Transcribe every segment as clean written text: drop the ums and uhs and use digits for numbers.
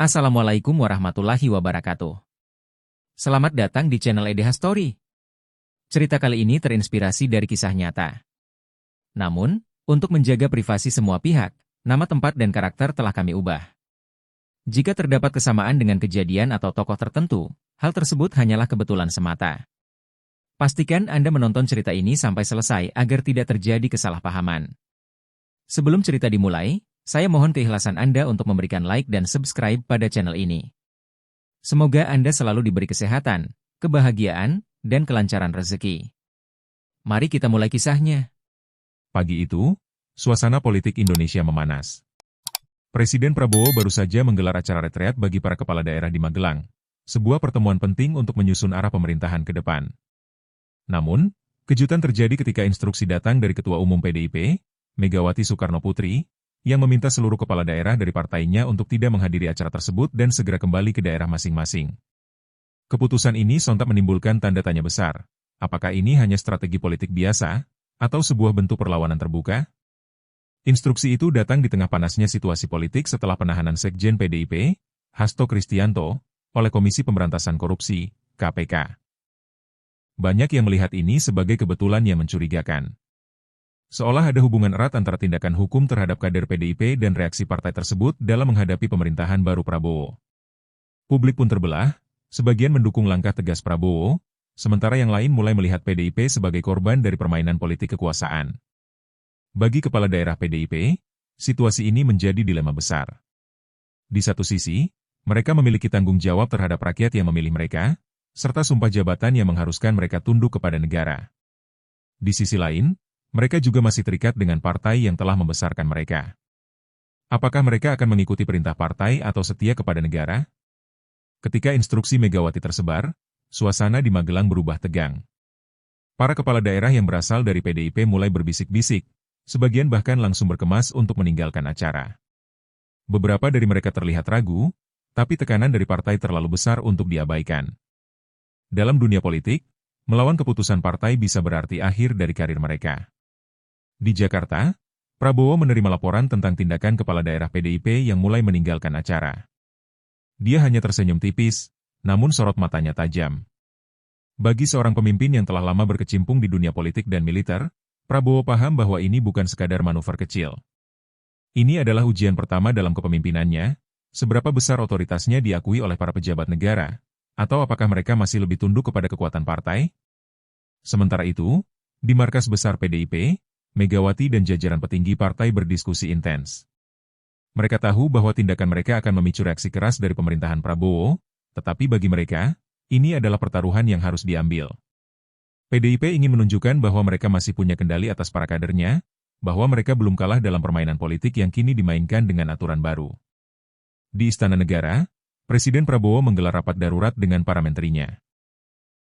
Assalamualaikum warahmatullahi wabarakatuh. Selamat datang di channel EDH Story. Cerita kali ini terinspirasi dari kisah nyata. Namun, untuk menjaga privasi semua pihak, nama tempat dan karakter telah kami ubah. Jika terdapat kesamaan dengan kejadian atau tokoh tertentu, hal tersebut hanyalah kebetulan semata. Pastikan Anda menonton cerita ini sampai selesai agar tidak terjadi kesalahpahaman. Sebelum cerita dimulai, saya mohon keikhlasan Anda untuk memberikan like dan subscribe pada channel ini. Semoga Anda selalu diberi kesehatan, kebahagiaan, dan kelancaran rezeki. Mari kita mulai kisahnya. Pagi itu, suasana politik Indonesia memanas. Presiden Prabowo baru saja menggelar acara retreat bagi para kepala daerah di Magelang, sebuah pertemuan penting untuk menyusun arah pemerintahan ke depan. Namun, kejutan terjadi ketika instruksi datang dari Ketua Umum PDIP, Megawati Soekarno Putri, yang meminta seluruh kepala daerah dari partainya untuk tidak menghadiri acara tersebut dan segera kembali ke daerah masing-masing. Keputusan ini sontak menimbulkan tanda tanya besar. Apakah ini hanya strategi politik biasa, atau sebuah bentuk perlawanan terbuka? Instruksi itu datang di tengah panasnya situasi politik setelah penahanan Sekjen PDIP, Hasto Kristianto, oleh Komisi Pemberantasan Korupsi, KPK. Banyak yang melihat ini sebagai kebetulan yang mencurigakan. Seolah ada hubungan erat antara tindakan hukum terhadap kader PDIP dan reaksi partai tersebut dalam menghadapi pemerintahan baru Prabowo. Publik pun terbelah, sebagian mendukung langkah tegas Prabowo, sementara yang lain mulai melihat PDIP sebagai korban dari permainan politik kekuasaan. Bagi kepala daerah PDIP, situasi ini menjadi dilema besar. Di satu sisi, mereka memiliki tanggung jawab terhadap rakyat yang memilih mereka, serta sumpah jabatan yang mengharuskan mereka tunduk kepada negara. Di sisi lain, mereka juga masih terikat dengan partai yang telah membesarkan mereka. Apakah mereka akan mengikuti perintah partai atau setia kepada negara? Ketika instruksi Megawati tersebar, suasana di Magelang berubah tegang. Para kepala daerah yang berasal dari PDIP mulai berbisik-bisik, sebagian bahkan langsung berkemas untuk meninggalkan acara. Beberapa dari mereka terlihat ragu, tapi tekanan dari partai terlalu besar untuk diabaikan. Dalam dunia politik, melawan keputusan partai bisa berarti akhir dari karir mereka. Di Jakarta, Prabowo menerima laporan tentang tindakan kepala daerah PDIP yang mulai meninggalkan acara. Dia hanya tersenyum tipis, namun sorot matanya tajam. Bagi seorang pemimpin yang telah lama berkecimpung di dunia politik dan militer, Prabowo paham bahwa ini bukan sekadar manuver kecil. Ini adalah ujian pertama dalam kepemimpinannya, seberapa besar otoritasnya diakui oleh para pejabat negara, atau apakah mereka masih lebih tunduk kepada kekuatan partai? Sementara itu, di markas besar PDIP, Megawati dan jajaran petinggi partai berdiskusi intens. Mereka tahu bahwa tindakan mereka akan memicu reaksi keras dari pemerintahan Prabowo, tetapi bagi mereka, ini adalah pertaruhan yang harus diambil. PDIP ingin menunjukkan bahwa mereka masih punya kendali atas para kadernya, bahwa mereka belum kalah dalam permainan politik yang kini dimainkan dengan aturan baru. Di Istana Negara, Presiden Prabowo menggelar rapat darurat dengan para menterinya.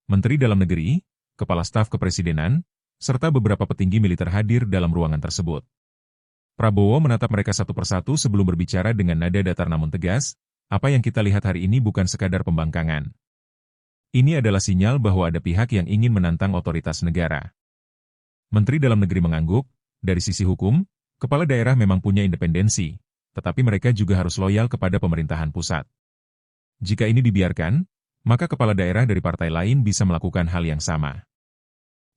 Menteri Dalam Negeri, Kepala Staf Kepresidenan, serta beberapa petinggi militer hadir dalam ruangan tersebut. Prabowo menatap mereka satu persatu sebelum berbicara dengan nada datar namun tegas, apa yang kita lihat hari ini bukan sekadar pembangkangan. Ini adalah sinyal bahwa ada pihak yang ingin menantang otoritas negara. Menteri Dalam Negeri mengangguk, dari sisi hukum, kepala daerah memang punya independensi, tetapi mereka juga harus loyal kepada pemerintahan pusat. Jika ini dibiarkan, maka kepala daerah dari partai lain bisa melakukan hal yang sama.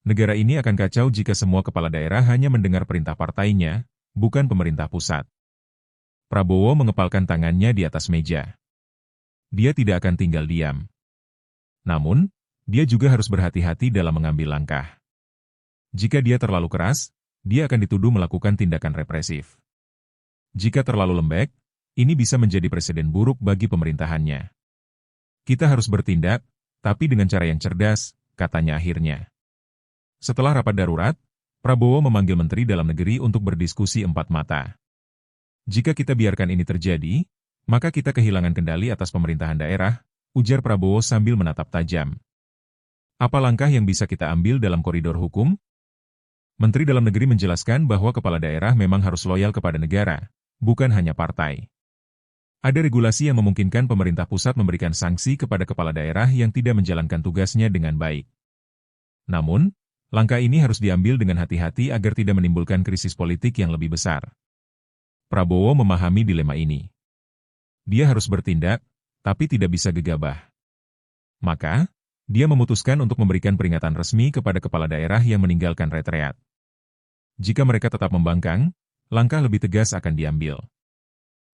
Negara ini akan kacau jika semua kepala daerah hanya mendengar perintah partainya, bukan pemerintah pusat. Prabowo mengepalkan tangannya di atas meja. Dia tidak akan tinggal diam. Namun, dia juga harus berhati-hati dalam mengambil langkah. Jika dia terlalu keras, dia akan dituduh melakukan tindakan represif. Jika terlalu lembek, ini bisa menjadi presiden buruk bagi pemerintahannya. Kita harus bertindak, tapi dengan cara yang cerdas, katanya akhirnya. Setelah rapat darurat, Prabowo memanggil Menteri Dalam Negeri untuk berdiskusi empat mata. Jika kita biarkan ini terjadi, maka kita kehilangan kendali atas pemerintahan daerah, ujar Prabowo sambil menatap tajam. Apa langkah yang bisa kita ambil dalam koridor hukum? Menteri Dalam Negeri menjelaskan bahwa kepala daerah memang harus loyal kepada negara, bukan hanya partai. Ada regulasi yang memungkinkan pemerintah pusat memberikan sanksi kepada kepala daerah yang tidak menjalankan tugasnya dengan baik. Namun, langkah ini harus diambil dengan hati-hati agar tidak menimbulkan krisis politik yang lebih besar. Prabowo memahami dilema ini. Dia harus bertindak, tapi tidak bisa gegabah. Maka, dia memutuskan untuk memberikan peringatan resmi kepada kepala daerah yang meninggalkan retreat. Jika mereka tetap membangkang, langkah lebih tegas akan diambil.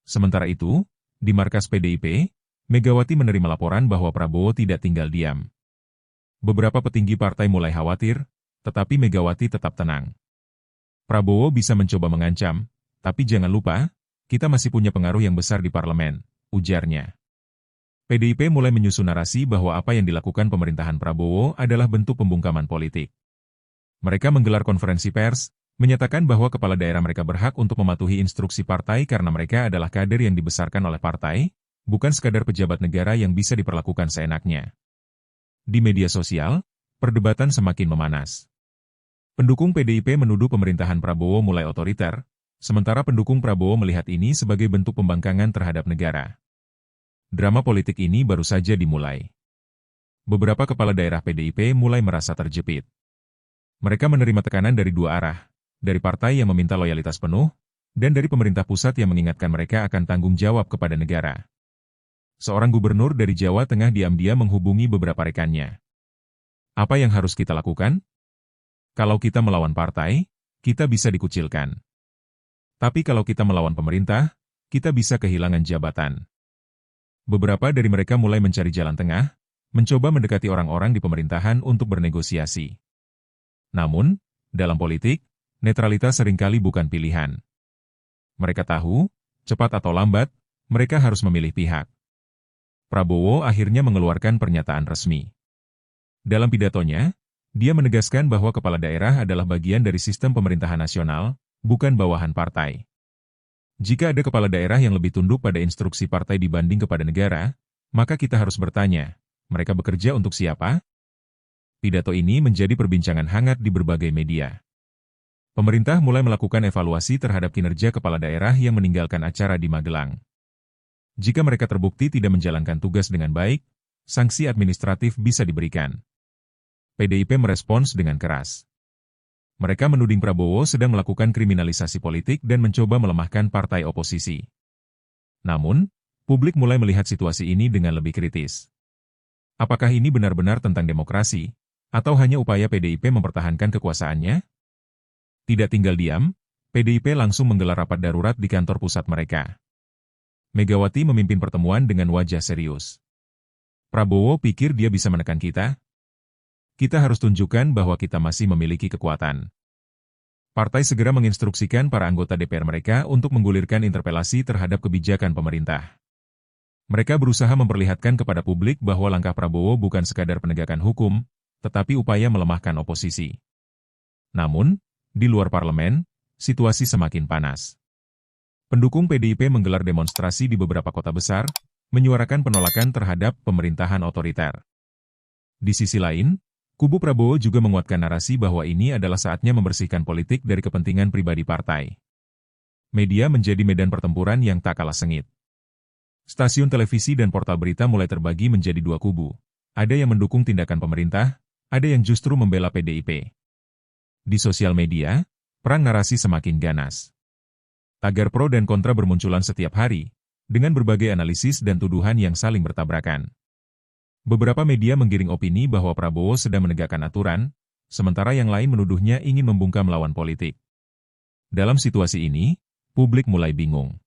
Sementara itu, di markas PDIP, Megawati menerima laporan bahwa Prabowo tidak tinggal diam. Beberapa petinggi partai mulai khawatir, tetapi Megawati tetap tenang. Prabowo bisa mencoba mengancam, tapi jangan lupa, kita masih punya pengaruh yang besar di parlemen, ujarnya. PDIP mulai menyusun narasi bahwa apa yang dilakukan pemerintahan Prabowo adalah bentuk pembungkaman politik. Mereka menggelar konferensi pers, menyatakan bahwa kepala daerah mereka berhak untuk mematuhi instruksi partai karena mereka adalah kader yang dibesarkan oleh partai, bukan sekadar pejabat negara yang bisa diperlakukan seenaknya. Di media sosial, perdebatan semakin memanas. Pendukung PDIP menuduh pemerintahan Prabowo mulai otoriter, sementara pendukung Prabowo melihat ini sebagai bentuk pembangkangan terhadap negara. Drama politik ini baru saja dimulai. Beberapa kepala daerah PDIP mulai merasa terjepit. Mereka menerima tekanan dari dua arah, dari partai yang meminta loyalitas penuh, dan dari pemerintah pusat yang mengingatkan mereka akan tanggung jawab kepada negara. Seorang gubernur dari Jawa Tengah diam-diam menghubungi beberapa rekannya. Apa yang harus kita lakukan? Kalau kita melawan partai, kita bisa dikucilkan. Tapi kalau kita melawan pemerintah, kita bisa kehilangan jabatan. Beberapa dari mereka mulai mencari jalan tengah, mencoba mendekati orang-orang di pemerintahan untuk bernegosiasi. Namun, dalam politik, netralitas seringkali bukan pilihan. Mereka tahu, cepat atau lambat, mereka harus memilih pihak. Prabowo akhirnya mengeluarkan pernyataan resmi. Dalam pidatonya, dia menegaskan bahwa kepala daerah adalah bagian dari sistem pemerintahan nasional, bukan bawahan partai. Jika ada kepala daerah yang lebih tunduk pada instruksi partai dibanding kepada negara, maka kita harus bertanya, mereka bekerja untuk siapa? Pidato ini menjadi perbincangan hangat di berbagai media. Pemerintah mulai melakukan evaluasi terhadap kinerja kepala daerah yang meninggalkan acara di Magelang. Jika mereka terbukti tidak menjalankan tugas dengan baik, sanksi administratif bisa diberikan. PDIP merespons dengan keras. Mereka menuding Prabowo sedang melakukan kriminalisasi politik dan mencoba melemahkan partai oposisi. Namun, publik mulai melihat situasi ini dengan lebih kritis. Apakah ini benar-benar tentang demokrasi, atau hanya upaya PDIP mempertahankan kekuasaannya? Tidak tinggal diam, PDIP langsung menggelar rapat darurat di kantor pusat mereka. Megawati memimpin pertemuan dengan wajah serius. Prabowo pikir dia bisa menekan kita? Kita harus tunjukkan bahwa kita masih memiliki kekuatan. Partai segera menginstruksikan para anggota DPR mereka untuk menggulirkan interpelasi terhadap kebijakan pemerintah. Mereka berusaha memperlihatkan kepada publik bahwa langkah Prabowo bukan sekadar penegakan hukum, tetapi upaya melemahkan oposisi. Namun, di luar parlemen, situasi semakin panas. Pendukung PDIP menggelar demonstrasi di beberapa kota besar, menyuarakan penolakan terhadap pemerintahan otoriter. Di sisi lain, kubu Prabowo juga menguatkan narasi bahwa ini adalah saatnya membersihkan politik dari kepentingan pribadi partai. Media menjadi medan pertempuran yang tak kalah sengit. Stasiun televisi dan portal berita mulai terbagi menjadi dua kubu. Ada yang mendukung tindakan pemerintah, ada yang justru membela PDIP. Di sosial media, perang narasi semakin ganas. Tagar pro dan kontra bermunculan setiap hari, dengan berbagai analisis dan tuduhan yang saling bertabrakan. Beberapa media menggiring opini bahwa Prabowo sedang menegakkan aturan, sementara yang lain menuduhnya ingin membungkam lawan politik. Dalam situasi ini, publik mulai bingung.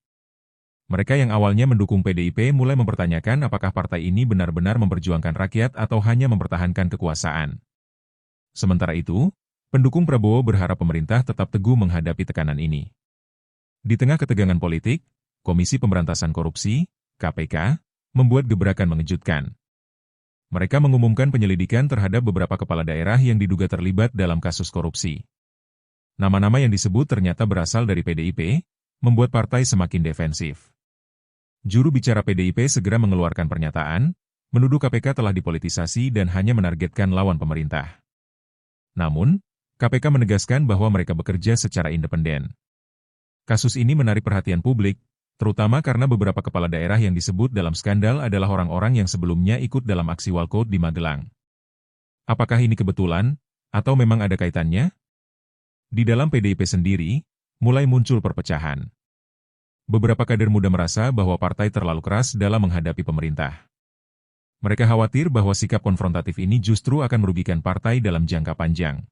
Mereka yang awalnya mendukung PDIP mulai mempertanyakan apakah partai ini benar-benar memperjuangkan rakyat atau hanya mempertahankan kekuasaan. Sementara itu, pendukung Prabowo berharap pemerintah tetap teguh menghadapi tekanan ini. Di tengah ketegangan politik, Komisi Pemberantasan Korupsi, KPK, membuat gebrakan mengejutkan. Mereka mengumumkan penyelidikan terhadap beberapa kepala daerah yang diduga terlibat dalam kasus korupsi. Nama-nama yang disebut ternyata berasal dari PDIP, membuat partai semakin defensif. Juru bicara PDIP segera mengeluarkan pernyataan, menuduh KPK telah dipolitisasi dan hanya menargetkan lawan pemerintah. Namun, KPK menegaskan bahwa mereka bekerja secara independen. Kasus ini menarik perhatian publik, terutama karena beberapa kepala daerah yang disebut dalam skandal adalah orang-orang yang sebelumnya ikut dalam aksi walkout di Magelang. Apakah ini kebetulan, atau memang ada kaitannya? Di dalam PDIP sendiri, mulai muncul perpecahan. Beberapa kader muda merasa bahwa partai terlalu keras dalam menghadapi pemerintah. Mereka khawatir bahwa sikap konfrontatif ini justru akan merugikan partai dalam jangka panjang.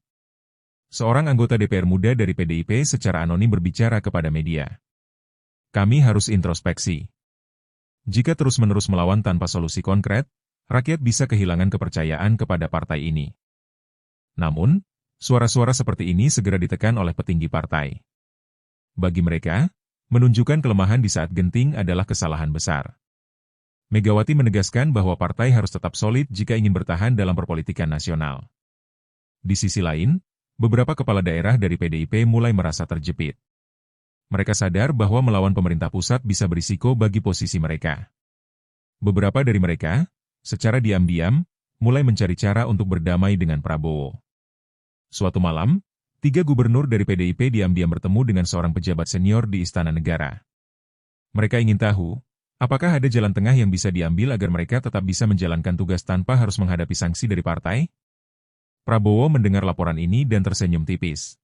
Seorang anggota DPR muda dari PDIP secara anonim berbicara kepada media. Kami harus introspeksi. Jika terus-menerus melawan tanpa solusi konkret, rakyat bisa kehilangan kepercayaan kepada partai ini. Namun, suara-suara seperti ini segera ditekan oleh petinggi partai. Bagi mereka, menunjukkan kelemahan di saat genting adalah kesalahan besar. Megawati menegaskan bahwa partai harus tetap solid jika ingin bertahan dalam perpolitikan nasional. Di sisi lain, beberapa kepala daerah dari PDIP mulai merasa terjepit. Mereka sadar bahwa melawan pemerintah pusat bisa berisiko bagi posisi mereka. Beberapa dari mereka, secara diam-diam, mulai mencari cara untuk berdamai dengan Prabowo. Suatu malam, 3 gubernur dari PDIP diam-diam bertemu dengan seorang pejabat senior di Istana Negara. Mereka ingin tahu, apakah ada jalan tengah yang bisa diambil agar mereka tetap bisa menjalankan tugas tanpa harus menghadapi sanksi dari partai? Prabowo mendengar laporan ini dan tersenyum tipis.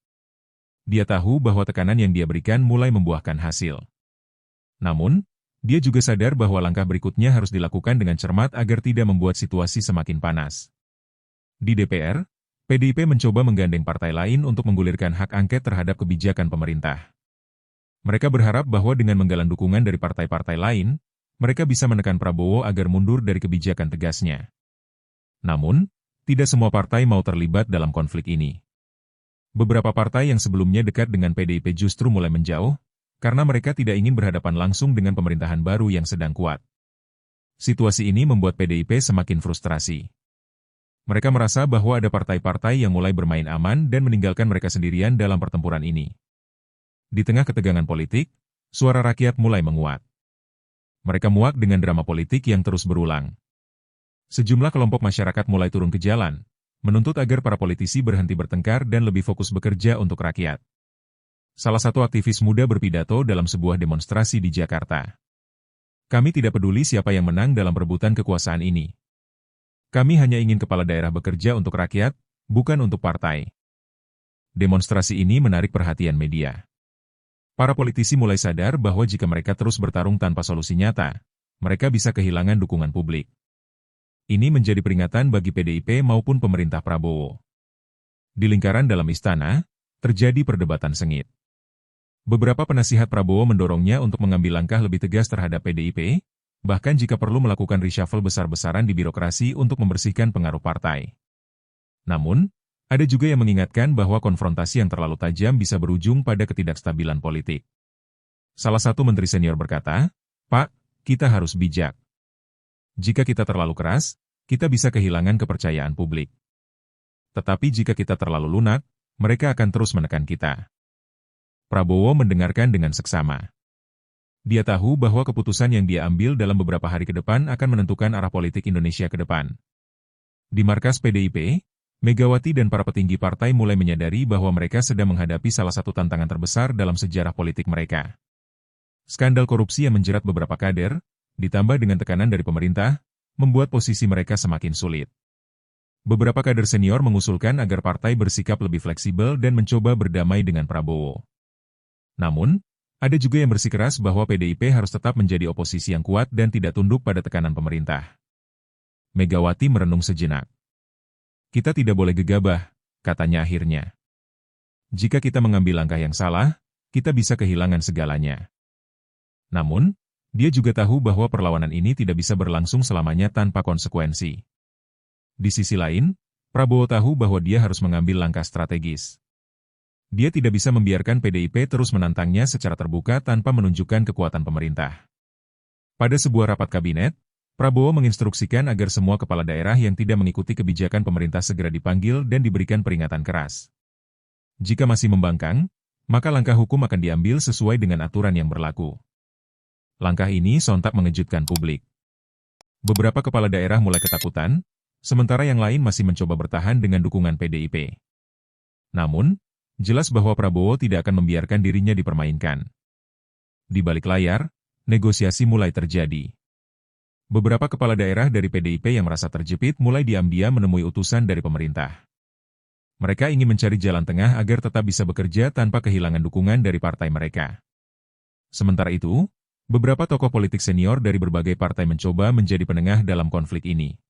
Dia tahu bahwa tekanan yang dia berikan mulai membuahkan hasil. Namun, dia juga sadar bahwa langkah berikutnya harus dilakukan dengan cermat agar tidak membuat situasi semakin panas. Di DPR, PDIP mencoba menggandeng partai lain untuk menggulirkan hak angket terhadap kebijakan pemerintah. Mereka berharap bahwa dengan menggalang dukungan dari partai-partai lain, mereka bisa menekan Prabowo agar mundur dari kebijakan tegasnya. Namun, tidak semua partai mau terlibat dalam konflik ini. Beberapa partai yang sebelumnya dekat dengan PDIP justru mulai menjauh, karena mereka tidak ingin berhadapan langsung dengan pemerintahan baru yang sedang kuat. Situasi ini membuat PDIP semakin frustrasi. Mereka merasa bahwa ada partai-partai yang mulai bermain aman dan meninggalkan mereka sendirian dalam pertempuran ini. Di tengah ketegangan politik, suara rakyat mulai menguat. Mereka muak dengan drama politik yang terus berulang. Sejumlah kelompok masyarakat mulai turun ke jalan, menuntut agar para politisi berhenti bertengkar dan lebih fokus bekerja untuk rakyat. Salah satu aktivis muda berpidato dalam sebuah demonstrasi di Jakarta. Kami tidak peduli siapa yang menang dalam perebutan kekuasaan ini. Kami hanya ingin kepala daerah bekerja untuk rakyat, bukan untuk partai. Demonstrasi ini menarik perhatian media. Para politisi mulai sadar bahwa jika mereka terus bertarung tanpa solusi nyata, mereka bisa kehilangan dukungan publik. Ini menjadi peringatan bagi PDIP maupun pemerintah Prabowo. Di lingkaran dalam istana, terjadi perdebatan sengit. Beberapa penasihat Prabowo mendorongnya untuk mengambil langkah lebih tegas terhadap PDIP, bahkan jika perlu melakukan reshuffle besar-besaran di birokrasi untuk membersihkan pengaruh partai. Namun, ada juga yang mengingatkan bahwa konfrontasi yang terlalu tajam bisa berujung pada ketidakstabilan politik. Salah satu menteri senior berkata, "Pak, kita harus bijak. Jika kita terlalu keras, kita bisa kehilangan kepercayaan publik. Tetapi jika kita terlalu lunak, mereka akan terus menekan kita." Prabowo mendengarkan dengan seksama. Dia tahu bahwa keputusan yang dia ambil dalam beberapa hari ke depan akan menentukan arah politik Indonesia ke depan. Di markas PDIP, Megawati dan para petinggi partai mulai menyadari bahwa mereka sedang menghadapi salah satu tantangan terbesar dalam sejarah politik mereka. Skandal korupsi yang menjerat beberapa kader, ditambah dengan tekanan dari pemerintah, membuat posisi mereka semakin sulit. Beberapa kader senior mengusulkan agar partai bersikap lebih fleksibel dan mencoba berdamai dengan Prabowo. Namun, ada juga yang bersikeras bahwa PDIP harus tetap menjadi oposisi yang kuat dan tidak tunduk pada tekanan pemerintah. Megawati merenung sejenak. Kita tidak boleh gegabah, katanya akhirnya. Jika kita mengambil langkah yang salah, kita bisa kehilangan segalanya. Namun, dia juga tahu bahwa perlawanan ini tidak bisa berlangsung selamanya tanpa konsekuensi. Di sisi lain, Prabowo tahu bahwa dia harus mengambil langkah strategis. Dia tidak bisa membiarkan PDIP terus menantangnya secara terbuka tanpa menunjukkan kekuatan pemerintah. Pada sebuah rapat kabinet, Prabowo menginstruksikan agar semua kepala daerah yang tidak mengikuti kebijakan pemerintah segera dipanggil dan diberikan peringatan keras. Jika masih membangkang, maka langkah hukum akan diambil sesuai dengan aturan yang berlaku. Langkah ini sontak mengejutkan publik. Beberapa kepala daerah mulai ketakutan, sementara yang lain masih mencoba bertahan dengan dukungan PDIP. Namun, jelas bahwa Prabowo tidak akan membiarkan dirinya dipermainkan. Di balik layar, negosiasi mulai terjadi. Beberapa kepala daerah dari PDIP yang merasa terjepit mulai diam-diam menemui utusan dari pemerintah. Mereka ingin mencari jalan tengah agar tetap bisa bekerja tanpa kehilangan dukungan dari partai mereka. Sementara itu, beberapa tokoh politik senior dari berbagai partai mencoba menjadi penengah dalam konflik ini.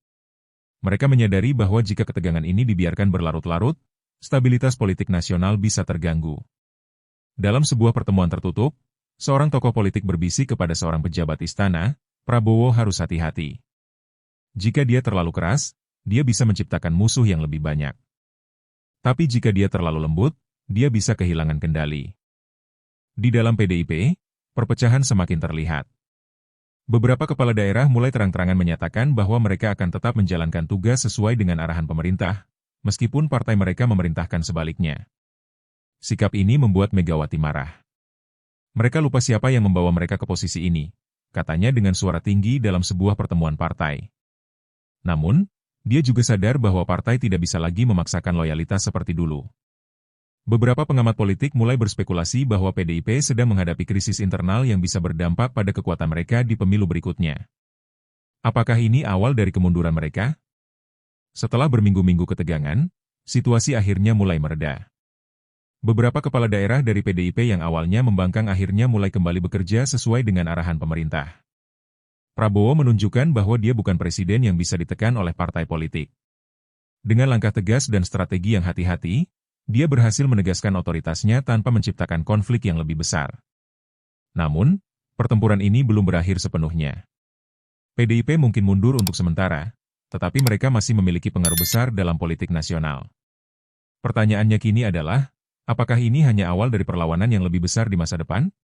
Mereka menyadari bahwa jika ketegangan ini dibiarkan berlarut-larut, stabilitas politik nasional bisa terganggu. Dalam sebuah pertemuan tertutup, seorang tokoh politik berbisik kepada seorang pejabat istana, Prabowo harus hati-hati. Jika dia terlalu keras, dia bisa menciptakan musuh yang lebih banyak. Tapi jika dia terlalu lembut, dia bisa kehilangan kendali. Di dalam PDIP, perpecahan semakin terlihat. Beberapa kepala daerah mulai terang-terangan menyatakan bahwa mereka akan tetap menjalankan tugas sesuai dengan arahan pemerintah, meskipun partai mereka memerintahkan sebaliknya. Sikap ini membuat Megawati marah. Mereka lupa siapa yang membawa mereka ke posisi ini, katanya dengan suara tinggi dalam sebuah pertemuan partai. Namun, dia juga sadar bahwa partai tidak bisa lagi memaksakan loyalitas seperti dulu. Beberapa pengamat politik mulai berspekulasi bahwa PDIP sedang menghadapi krisis internal yang bisa berdampak pada kekuatan mereka di pemilu berikutnya. Apakah ini awal dari kemunduran mereka? Setelah berminggu-minggu ketegangan, situasi akhirnya mulai mereda. Beberapa kepala daerah dari PDIP yang awalnya membangkang akhirnya mulai kembali bekerja sesuai dengan arahan pemerintah. Prabowo menunjukkan bahwa dia bukan presiden yang bisa ditekan oleh partai politik. Dengan langkah tegas dan strategi yang hati-hati, dia berhasil menegaskan otoritasnya tanpa menciptakan konflik yang lebih besar. Namun, pertempuran ini belum berakhir sepenuhnya. PDIP mungkin mundur untuk sementara, tetapi mereka masih memiliki pengaruh besar dalam politik nasional. Pertanyaannya kini adalah, apakah ini hanya awal dari perlawanan yang lebih besar di masa depan?